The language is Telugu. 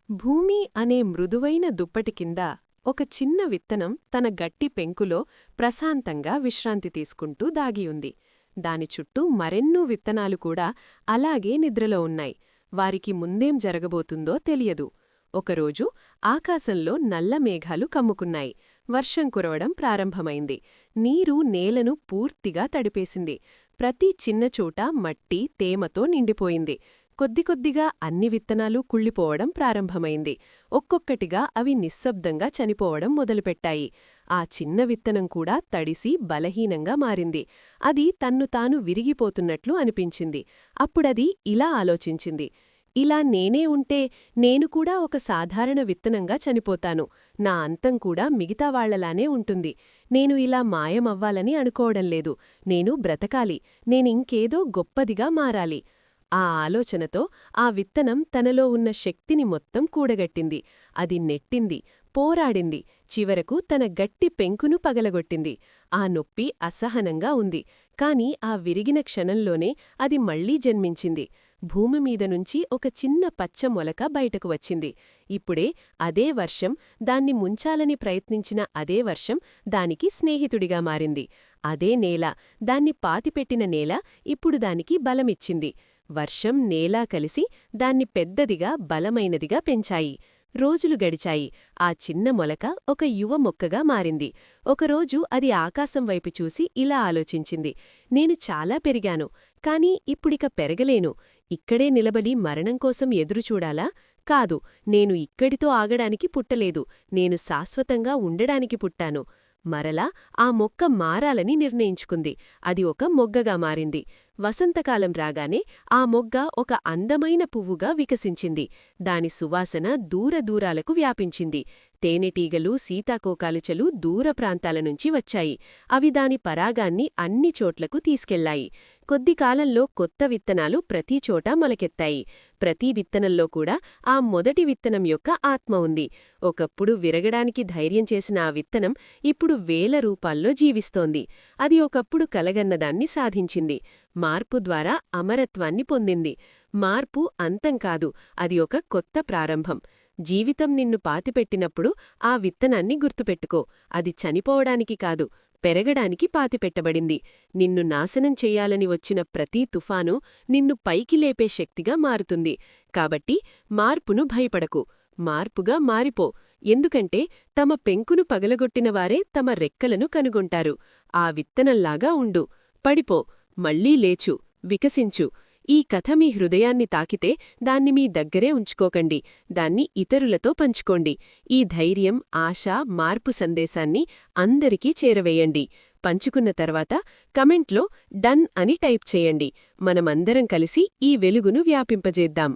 భూమి అనే మృదువైన దుప్పటి కింద ఒక చిన్న విత్తనం తన గట్టి పెంకులో ప్రశాంతంగా విశ్రాంతి తీసుకుంటూ దాగియుంది. దాని చుట్టూ మరెన్నో విత్తనాలు కూడా అలాగే నిద్రలో ఉన్నాయి. వారికి ముందేం జరగబోతుందో తెలియదు. ఒకరోజు ఆకాశంలో నల్ల మేఘాలు కమ్ముకున్నాయి. వర్షం కురవడం ప్రారంభమైంది. నీరు నేలను పూర్తిగా తడిపేసింది. ప్రతి చిన్నచోట మట్టి తేమతో నిండిపోయింది. కొద్దికొద్దిగా అన్ని విత్తనాలు కుళ్ళిపోవడం ప్రారంభమైంది. ఒక్కొక్కటిగా అవి నిశ్శబ్దంగా చనిపోవడం మొదలుపెట్టాయి. ఆ చిన్న విత్తనం కూడా తడిసి బలహీనంగా మారింది. అది తన్ను తాను విరిగిపోతున్నట్లు అనిపించింది. అప్పుడది ఇలా ఆలోచించింది, ఇలా నేనే ఉంటే నేను కూడా ఒక సాధారణ విత్తనంగా చనిపోతాను. నా అంతం కూడా మిగతా వాళ్లలానే ఉంటుంది. నేను ఇలా మాయమవ్వాలని అనుకోవడంలేదు. నేను బ్రతకాలి. నేనింకేదో గొప్పదిగా మారాలి. ఆ ఆలోచనతో ఆ విత్తనం తనలో ఉన్న శక్తిని మొత్తం కూడగట్టింది. అది నెట్టింది, పోరాడింది, చివరకు తన గట్టి పెంకును పగలగొట్టింది. ఆ నొప్పి అసహనంగా ఉంది. కాని ఆ విరిగిన క్షణంలోనే అది మళ్లీ జన్మించింది. భూమిమీదనుంచి ఒక చిన్న పచ్చ మొలక బయటకు వచ్చింది. ఇప్పుడే అదే వర్షం, దాన్ని ముంచాలని ప్రయత్నించిన అదే వర్షం దానికి స్నేహితుడిగా మారింది. అదే నేల, దాన్ని పాతిపెట్టిన నేల ఇప్పుడు దానికి బలమిచ్చింది. వర్షం, నేలా కలిసి దాన్ని పెద్దదిగా, బలమైనదిగా పెంచాయి. రోజులు గడిచాయి. ఆ చిన్న మొలక ఒక యువ మొక్కగా మారింది. ఒకరోజు అది ఆకాశం వైపు చూసి ఇలా ఆలోచించింది, నేను చాలా పెరిగాను, కాని ఇప్పుడిక పెరగలేను. ఇక్కడే నిలబడి మరణం కోసం ఎదురుచూడాలా? కాదు, నేను ఇక్కడితో ఆగడానికి పుట్టలేదు. నేను శాశ్వతంగా ఉండడానికి పుట్టాను. మరలా ఆ మొక్క మారాలని నిర్ణయించుకుంది. అది ఒక మొగ్గగా మారింది. వసంతకాలం రాగానే ఆ మొగ్గ ఒక అందమైన పువ్వుగా వికసించింది. దాని సువాసన దూరదూరాలకు వ్యాపించింది. తేనెటీగలు, సీతాకోకాలుచలు దూర ప్రాంతాల నుంచి వచ్చాయి. అవి దాని పరాగాన్ని అన్ని చోట్లకు తీసుకెళ్లాయి. కొద్ది కాలంలో కొత్త విత్తనాలు ప్రతి చోటా మొలకెత్తాయి. ప్రతి విత్తనంలో కూడా ఆ మొదటి విత్తనం యొక్క ఆత్మ ఉంది. ఒకప్పుడు విరగడానికి ధైర్యం చేసిన ఆ విత్తనం ఇప్పుడు వేల రూపాల్లో జీవిస్తోంది. అది ఒకప్పుడు కలగన్నదాన్ని సాధించింది. మార్పు ద్వారా అమరత్వాన్ని పొందింది. మార్పు అంతం కాదు, అది ఒక కొత్త ప్రారంభం. జీవితం నిన్ను పాతిపెట్టినప్పుడు ఆ విత్తనాన్ని గుర్తుపెట్టుకో. అది చనిపోవడానికి కాదు, పెరగడానికి పాతిపెట్టబడింది. నిన్ను నాశనం చెయ్యాలని వచ్చిన ప్రతి తుఫాను నిన్ను పైకి లేపే శక్తిగా మారుతుంది. కాబట్టి మార్పును భయపడకు, మార్పుగా మారిపో. ఎందుకంటే తమ పెంకును పగలగొట్టినవారే తమ రెక్కలను కనుగొంటారు. ఆ విత్తనంలాగా ఉండు. పడిపో, మళ్లీ లేచు, వికసించు. ఈ కథ మీ హృదయాన్ని తాకితే దాన్ని మీ దగ్గరే ఉంచుకోకండి, దాన్ని ఇతరులతో పంచుకోండి. ఈ ధైర్యం, ఆశ, మార్పు సందేశాన్ని అందరికీ చేరవేయండి. పంచుకున్న తర్వాత కమెంట్లో డన్ అని టైప్ చేయండి. మనమందరం కలిసి ఈ వెలుగును వ్యాపింపజేద్దాం.